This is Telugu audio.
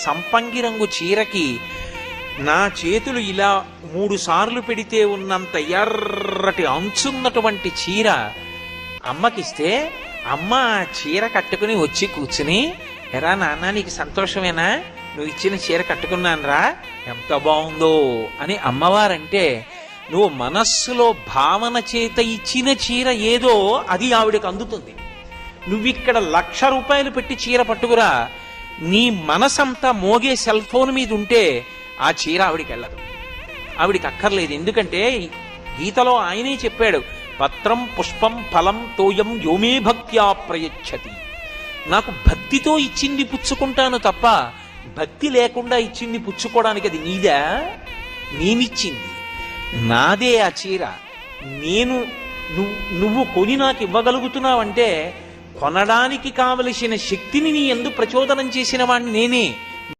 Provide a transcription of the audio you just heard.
సంపంగి రంగు చీరకి నా చేతులు ఇలా 3 సార్లు పెడితే ఉన్నంత ఎర్రటి అంచున్నటువంటి చీర అమ్మకిస్తే అమ్మ ఆ చీర కట్టుకుని వచ్చి కూర్చుని, ఎరా నాన్న నీకు సంతోషమేనా, నువ్వు ఇచ్చిన చీర కట్టుకున్నానురా, ఎంత బాగుందో అని అమ్మవారంటే, నువ్వు మనస్సులో భావన చేత ఇచ్చిన చీర ఏదో అది ఆవిడకి అందుతుంది. నువ్విక్కడ 1,00,000 రూపాయలు పెట్టి చీర పట్టుకురా, నీ మనసంతా మోగే సెల్ ఫోన్ మీద ఉంటే ఆ చీర ఆవిడికి వెళ్ళదు, ఆవిడికి అక్కర్లేదు. ఎందుకంటే గీతలో ఆయనే చెప్పాడు, పత్రం పుష్పం ఫలం తోయం యోమే భక్త్యా ప్రయచ్చతి. నాకు భక్తితో ఇచ్చింది పుచ్చుకుంటాను తప్ప భక్తి లేకుండా ఇచ్చింది పుచ్చుకోవడానికి అది నీదా, నేనిచ్చింది నాదే ఆ చీర. నువ్వు కొని నాకు ఇవ్వగలుగుతున్నావంటే కొనడానికి కావలసిన శక్తిని నీ యందు ప్రచోదనం చేసిన వాడిని నేనే.